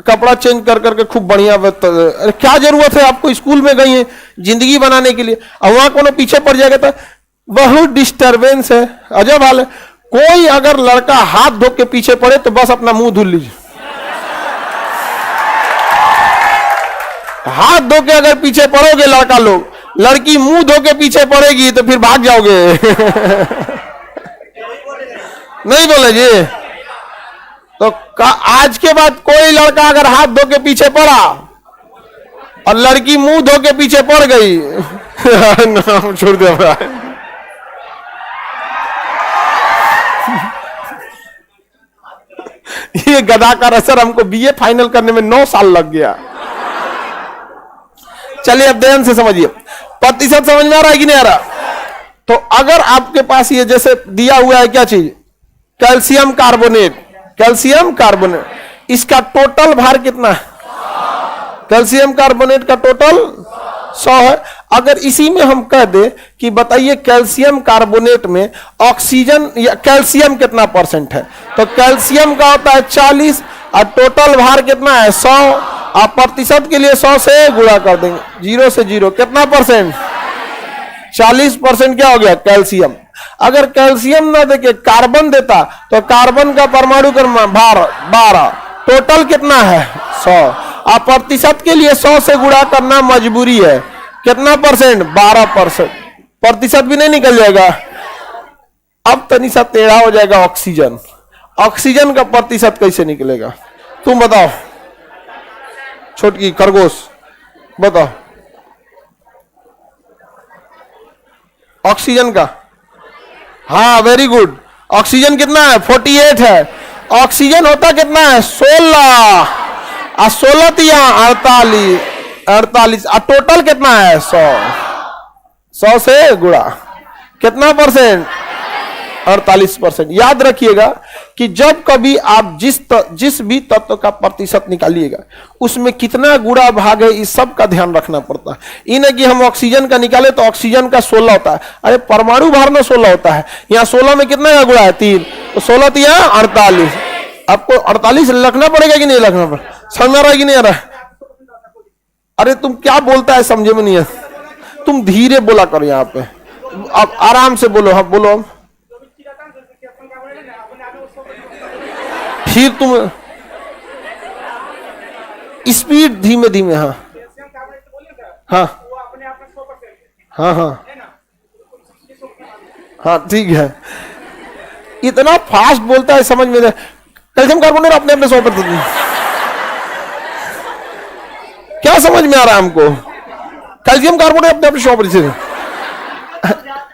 कपड़ा चेंज कर करके खूब बढ़िया, अरे क्या जरूरत है आपको, स्कूल में गई है जिंदगी बनाने के लिए, और वहां कोनो पीछे पड़ जाएगा तो बहुत डिस्टरबेंस है। अजब हाल है। कोई अगर लड़का हाथ धो के पीछे पड़े तो बस अपना मुंह धुल लीजिए, हाथ धो के अगर पीछे पड़ोगे लड़का लोग, लड़की मुंह धो के पीछे पड़ेगी तो फिर भाग जाओगे। नहीं बोले जी? तो आज के बाद कोई लड़का अगर हाथ धो के पीछे पड़ा और लड़की मुंह धो के पीछे पड़ गई, नाम छोड़ दे। ये गधा का असर हमको बीए फाइनल करने में 9 साल लग गया। चलिए अब ध्यान से समझिए, प्रतिशत समझ में आ रहा है कि नहीं आ रहा? तो अगर आपके पास ये जैसे दिया हुआ है क्या चीज, कैल्शियम कार्बोनेट, कैल्शियम कार्बोनेट, इसका टोटल भार कितना है? कैल्शियम कार्बोनेट का टोटल 100 है। अगर इसी में हम कह दे कि बताइए कैल्शियम कार्बोनेट में ऑक्सीजन या कैल्शियम कितना परसेंट है, तो कैल्शियम का होता है 40 और टोटल भार कितना है 100, आप प्रतिशत के लिए 100 से गुणा कर देंगे, 0 से 0 कितना परसेंट, 40% क्या हो गया कैल्शियम। अगर कैल्शियम ना देके कार्बन देता तो कार्बन का परमाणु क्रमांक भार 12, टोटल कितना है 100, आप प्रतिशत के लिए 100 से गुणा करना मजबूरी है, कितना परसेंट 12%, प्रतिशत भी नहीं निकल जाएगा। अब तनी सा टेढ़ा हो जाएगा ऑक्सीजन, ऑक्सीजन का प्रतिशत कैसे निकलेगा तुम बताओ, छोटकी खरगोश बताओ, ऑक्सीजन का, हाँ वेरी गुड, ऑक्सीजन कितना है 48 है, ऑक्सीजन होता कितना है 16 और 16 तिया 48 और टोटल कितना है 100 से गुणा कितना परसेंट 48%। याद रखिएगा कि जब कभी आप जिस भी तत्व का प्रतिशत निकालिएगा उसमें कितना गुणा भाग है इस सब का ध्यान रखना पड़ता है। इन है कि हम ऑक्सीजन का निकाले तो ऑक्सीजन का 16 होता है, अरे परमाणु भार में 16 होता है, यहाँ 16 में कितना का गुणा है 3, तो 16 तिया 48, आपको 48 रखना पड़ेगा कि नहीं रखना पड़ेगा, समझ आ रहा है कि नहीं आ रहा है? अरे तुम क्या बोलता है समझे में नहीं है, तुम धीरे बोला करो यहाँ पे, अब आराम से बोलो, हाँ बोलो, फिर तुम स्पीड धीमे धीमे, हाँ हाँ हाँ हाँ हाँ ठीक है, इतना फास्ट बोलता है समझ में, कैल्शियम कार्बोनेट अपने अपने 100%, क्या समझ में आ रहा है हमको, कैल्शियम कार्बोनेट अपने अपने 100%,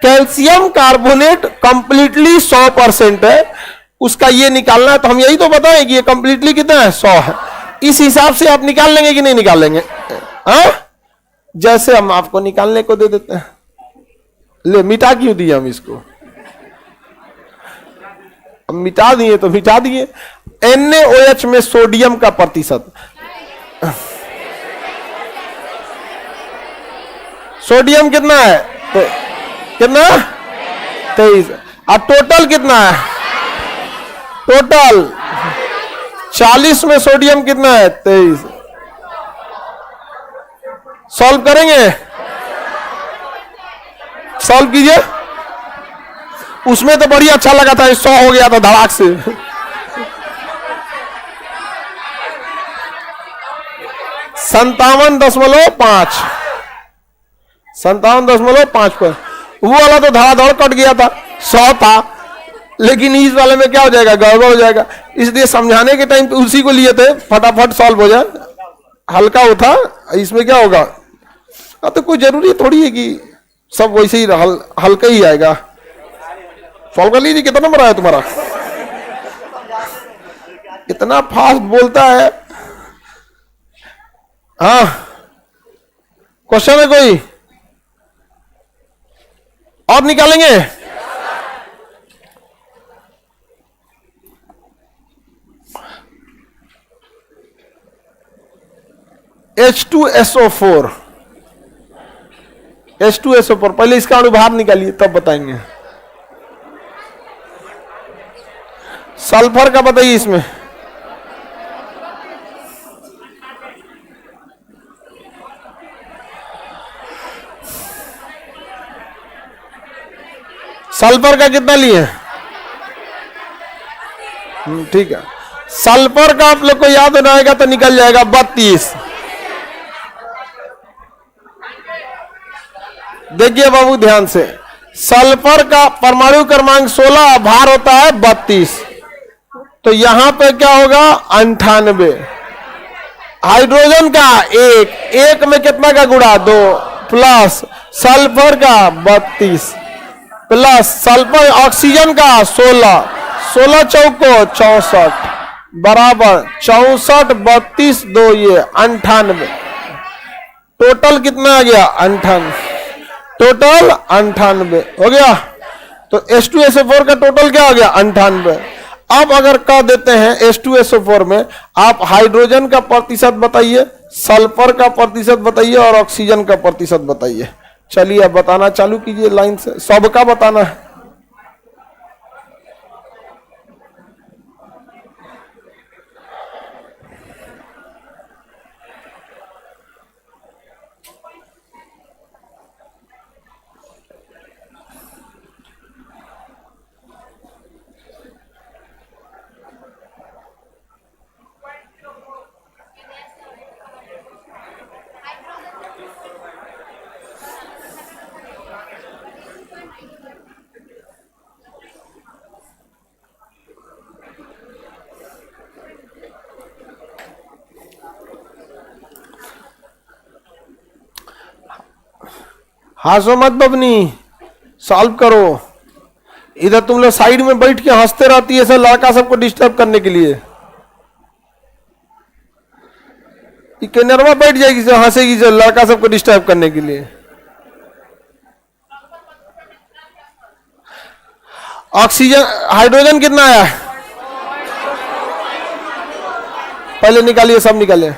कैल्शियम कार्बोनेट कंप्लीटली 100% है, उसका ये निकालना है, तो हम यही तो बताएं कि ये कंप्लीटली कितना है 100 है, इस हिसाब से आप निकाल लेंगे कि नहीं निकाल लेंगे, हाँ जैसे हम आपको निकालने को दे देते हैं, ले मिटा क्यों दिए हम इसको, हम मिटा दिए तो मिटा दिए। NaOH में सोडियम का प्रतिशत, सोडियम कितना है कितना 23, और टोटल कितना है, टोटल 40 में सोडियम कितना है 23, सॉल्व करेंगे, सॉल्व कीजिए, उसमें तो बड़ी अच्छा लगा था 100 हो गया था धड़ाक से, 57.5 57.5 पर, वो वाला तो धड़ाधड़ कट गया था 100 था, लेकिन इस वाले में क्या हो जाएगा गड़बड़ हो जाएगा, इसलिए समझाने के टाइम पे उसी को लिए थे फटाफट सॉल्व हो जाए, हल्का वो था, इसमें क्या होगा? तो कोई जरूरी थोड़ी है कि सब वैसे ही हल्का ही आएगा। सॉल्व कर लीजिए। कितना नंबर आया तुम्हारा? इतना फास्ट बोलता है। हाँ, क्वेश्चन है कोई और निकालेंगे? H2SO4, H2SO4, पहले इसका अणु बाहर निकालिए तब बताएंगे। सल्फर का बताइए इसमें। सल्फर का कितना लिए? ठीक है, सल्फर का आप लोग को याद रहेगा तो निकल जाएगा 32। देखिए बाबू ध्यान से, सल्फर का परमाणु क्रमांक 16, भार होता है 32, तो यहां पे क्या होगा? 98। हाइड्रोजन का एक में कितना का गुणा? 2, प्लस सल्फर का 32, प्लस सल्फर ऑक्सीजन का 16, 16 चौको 64, बराबर 64, 32, 2 ये 98। टोटल कितना आ गया? 98। टोटल 98 हो गया। तो H2SO4 का टोटल क्या आ गया? 98। अब अगर कह देते हैं H2SO4 में आप हाइड्रोजन का प्रतिशत बताइए, सल्फर का प्रतिशत बताइए और ऑक्सीजन का प्रतिशत बताइए। चलिए अब बताना चालू कीजिए लाइन से, सबका बताना है। हंसो मत बबनी, सॉल्व करो। इधर तुम लोग साइड में बैठ के हंसते रहती है सब लड़का सबको डिस्टर्ब करने के लिए। नरवा बैठ जाएगी जो हंसेगी जो लड़का सबको डिस्टर्ब करने के लिए। ऑक्सीजन हाइड्रोजन कितना आया? पहले निकालिए, सब निकालिए।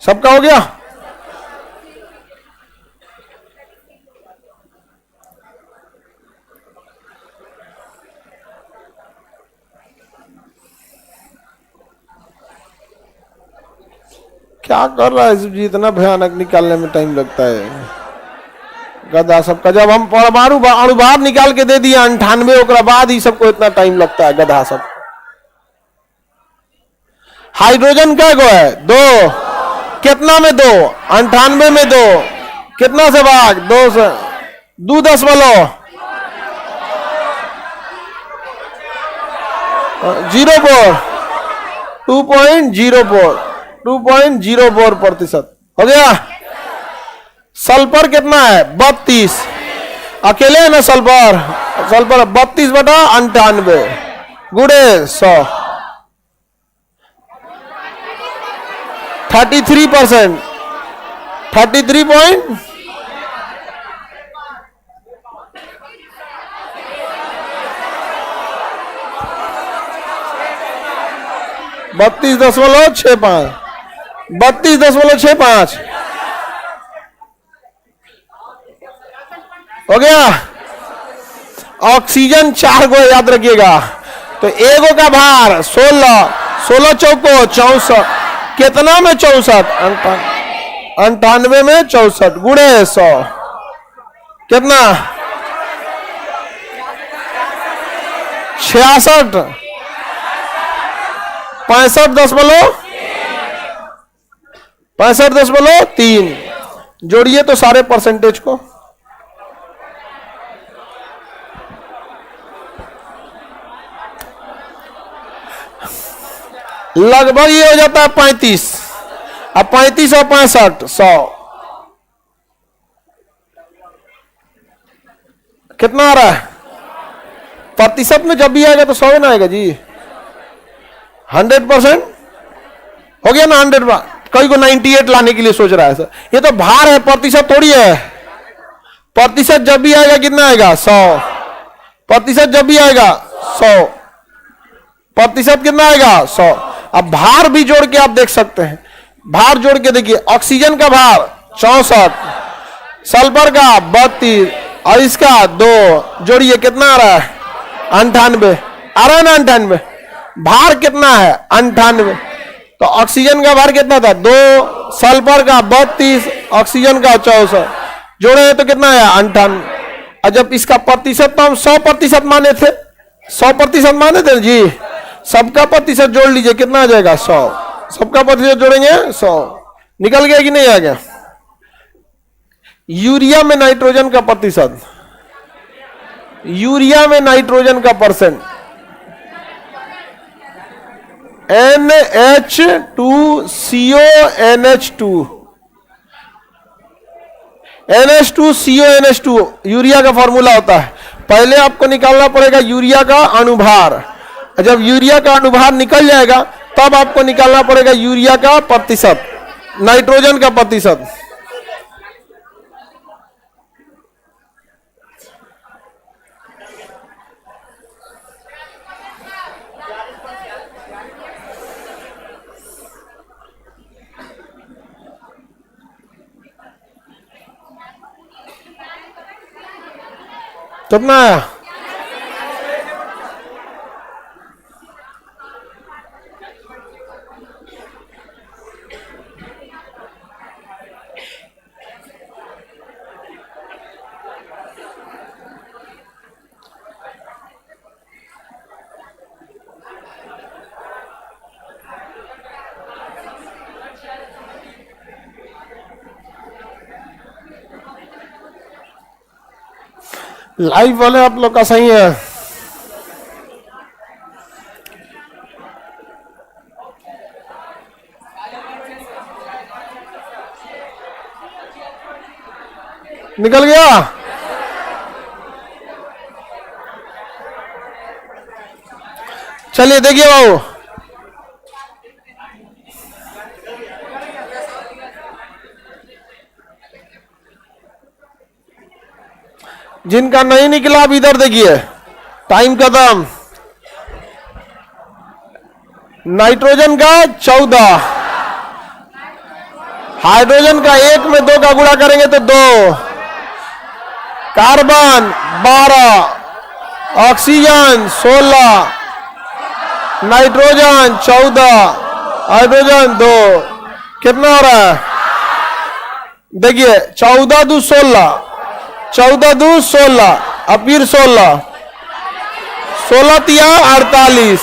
सबका हो गया? क्या कर रहा है जी? इतना भयानक निकालने में टाइम लगता है गधा सबका। जब हम परमाणु अणु बाहर निकाल के दे दिया 98, ओकरा बाद ही सबको इतना टाइम लगता है गधा सब। हाइड्रोजन क्या गो है? 2। कितना में 2? 98 में 2। कितना से भाग? 2 से 2.04 2.04% हो गया। सल्फर कितना है? 32। अकेले है ना सल्फर? सल्फर 32/98 गुणे 100, 33%। 33 पॉइंट 32.65 32.65 हो गया। ऑक्सीजन 4 गो याद रखिएगा। तो एगो का भार 16, 16 चौको 64। कितना में 64? 98 में 64 गुणे 100 कितना? 66 65 65.3 जोड़िए तो सारे परसेंटेज को। लगभग ये हो जाता है 35। अब 35 और 65 100 कितना आ रहा है? प्रतिशत में जब भी आएगा तो 100 ना आएगा जी। 100% हो गया ना। 100 कोई को 98 लाने के लिए सोच रहा है सर, ये तो भार है, प्रतिशत थोड़ी है। प्रतिशत जब भी आएगा कितना आएगा? 100। प्रतिशत जब भी आएगा 100। प्रतिशत कितना आएगा? 100। अब भार भी जोड़ के आप देख सकते हैं। भार जोड़ के देखिए, ऑक्सीजन का भार 64, सल्फर का 32 और इसका 2 जोड़िए कितना आ रहा है? 98 आ रहा है ना। 98 भार कितना है? 98। तो ऑक्सीजन का भार कितना था? 2, सल्फर का 32, ऑक्सीजन का 64 जोड़े तो कितना आया? 98। और जब इसका प्रतिशत तो हम 100% माने थे, 100% माने थे जी। सबका प्रतिशत जोड़ लीजिए कितना आ जाएगा? 100। सबका प्रतिशत जोड़ेंगे 100। निकल गया कि नहीं आ गया? यूरिया में नाइट्रोजन का प्रतिशत, यूरिया में नाइट्रोजन का परसेंट NH2CONH2 NH2CONH2 यूरिया का फॉर्मूला होता है। पहले आपको निकालना पड़ेगा यूरिया का अनुभार। जब यूरिया का अनुभार निकल जाएगा तब आपको निकालना पड़ेगा यूरिया का प्रतिशत, नाइट्रोजन का प्रतिशत। कितना आया? लाइव वाले आप लोग का सही है। निकल गया? चलिए देखिए बाबू, जिनका नहीं निकला अब इधर देखिए, टाइम खत्म। नाइट्रोजन का 14, हाइड्रोजन का 1 में 2 का गुणा करेंगे तो 2, कार्बन 12, ऑक्सीजन 16, नाइट्रोजन 14, हाइड्रोजन 2, कितना हो रहा है? देखिए 14 2 16, 14 2 16, अब फिर 16, 16 तिया 48,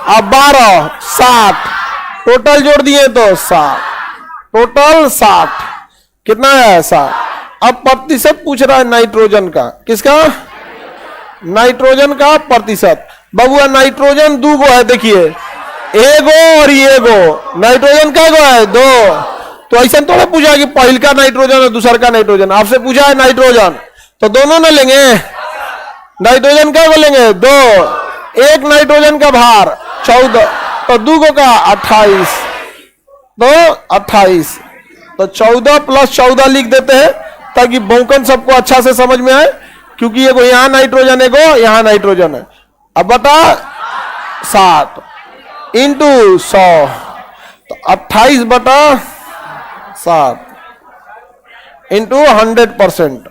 अब 12 60, टोटल जोड़ दिए तो 60, टोटल 60, कितना है? 60। अब प्रतिशत पूछ रहा है नाइट्रोजन का। किसका? नाइट्रोजन का प्रतिशत। बबुआ नाइट्रोजन 2 गो है, देखिए एगो और ये गो। नाइट्रोजन का गो है? 2। तो ऐसा थोड़ा पूछा कि पहल का नाइट्रोजन और दूसर का नाइट्रोजन। आपसे पूछा है नाइट्रोजन, तो दोनों ना लेंगे। नाइट्रोजन का को लेंगे 2, एक नाइट्रोजन का भार 14, तो 2 गो का 28, तो 28, तो 14 + 14 लिख देते हैं ताकि बौकन सबको अच्छा से समझ में आए, क्योंकि ये यहां नाइट्रोजन है, यहां नाइट्रोजन है। अब बता 60 इंटू 100, तो 28 बटा 60 इंटू 100%,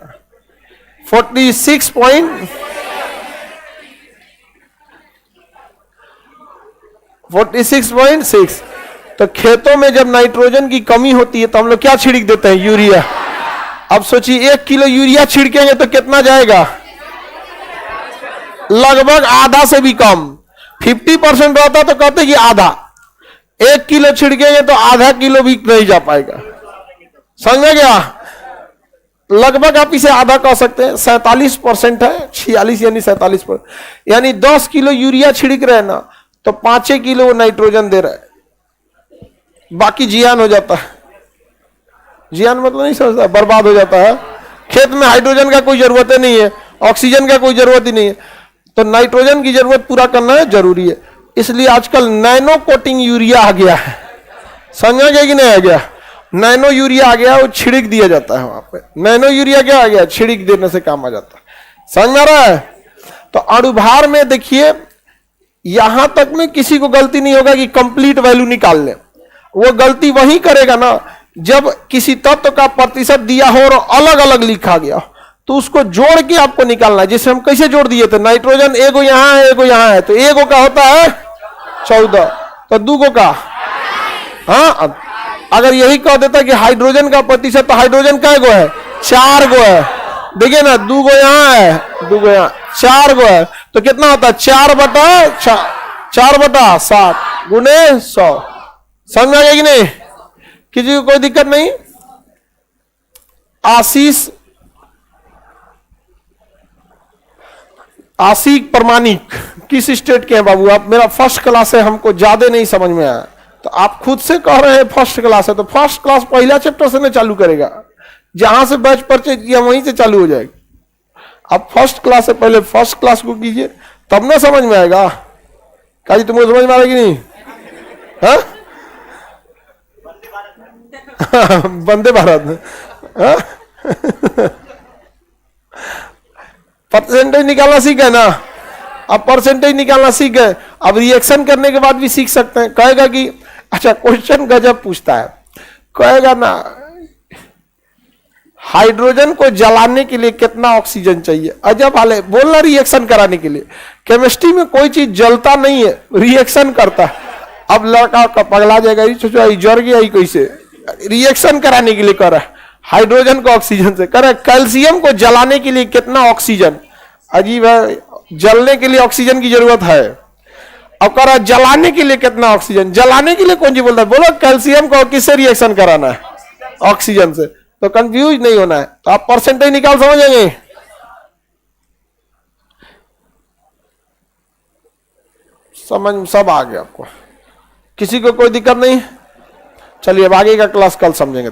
46.6। तो खेतों में जब नाइट्रोजन की कमी होती है तो हम लोग क्या छिड़क देते हैं? यूरिया। अब सोचिए 1 किलो यूरिया छिड़केंगे तो कितना जाएगा? लगभग आधा से भी कम। 50% रहता तो कहते कि आधा, 1 किलो छिड़केंगे तो आधा किलो भी नहीं जा पाएगा। समझ में गया? लगभग आप इसे आधा कह सकते हैं, 47% है, 46 यानी 47%, यानी 10 किलो यूरिया छिड़क रहे हैं ना, तो 5 किलो नाइट्रोजन दे रहा है, बाकी जियान हो जाता है। जियान मतलब नहीं समझता, बर्बाद हो जाता है। खेत में हाइड्रोजन का कोई जरूरत ही नहीं है, ऑक्सीजन का कोई जरूरत ही नहीं है, तो नाइट्रोजन की जरूरत पूरा करना जरूरी है। इसलिए आजकल नैनो कोटिंग यूरिया आ गया है। समझा गया कि नहीं आ गया? नैनो यूरिया आ गया, वो छिड़क दिया जाता है वहां पे। नैनो यूरिया क्या आ गया? छिड़क देने से काम आ जाता है। समझ में आ रहा है? तो अणुभार में देखिए, यहां तक में किसी को गलती नहीं होगा कि कंप्लीट वैल्यू निकाल ले। वो गलती वही करेगा ना जब किसी तत्व का प्रतिशत दिया हो और अलग अलग लिखा गया, तो उसको जोड़ के आपको निकालना है। जैसे हम कैसे जोड़ दिए थे, नाइट्रोजन एगो यहां है एगो यहां है, तो एगो का होता है 14, तो दूगो का, हाँ, अगर यही कह देता कि हाइड्रोजन का प्रतिशत, तो हाइड्रोजन का गो है 4 गो है। देखिए ना, दूगो यहां है दूगो यहां, 4 गो है, तो कितना होता है 4/7 गुने 100। समझ में आ गया कि नहीं? किसी को कोई दिक्कत नहीं? आशिक प्रमाणिक किस स्टेट के हैं बाबू आप? मेरा फर्स्ट क्लास है, हमको ज्यादा नहीं समझ में आया, तो आप खुद से कह रहे हैं फर्स्ट क्लास है, तो फर्स्ट क्लास पहला चैप्टर से नहीं चालू करेगा, जहां से बैच परचेज किया वहीं से चालू हो जाएगी। आप फर्स्ट क्लास से पहले फर्स्ट क्लास को कीजिए, तब ना समझ में आएगा। काजी तुमको समझ में आ रहा है कि नहीं? हाँ? वंदे भारत, परसेंटेज निकालना सीख गए ना? अब परसेंटेज निकालना सीख गए, अब रिएक्शन करने के बाद भी सीख सकते हैं। कहेगा कि अच्छा, क्वेश्चन गजब पूछता है, कहेगा ना हाइड्रोजन को जलाने के लिए कितना ऑक्सीजन चाहिए? अजब हाल है, बोलना रिएक्शन कराने के लिए। केमिस्ट्री में कोई चीज जलता नहीं है, रिएक्शन करता है। अब लड़का का पगला जाएगा, सोचो जर गया ही कैसे, रिएक्शन कराने के लिए कर रहा है। हाइड्रोजन को ऑक्सीजन से कर रहा है। कैल्शियम को जलाने के लिए कितना ऑक्सीजन? अजीब है, जलने के लिए ऑक्सीजन की जरूरत है, अब कह रहा है जलाने के लिए कितना ऑक्सीजन? जलाने के लिए कौन जी बोलता है? बोलो कैल्शियम को किससे रिएक्शन कराना है? ऑक्सीजन से। तो कंफ्यूज नहीं होना है, तो आप परसेंटेज निकाल समझेंगे। समझ सब आ गया आपको? किसी को कोई दिक्कत नहीं? चलिए अब आगे का क्लास कल समझेंगे।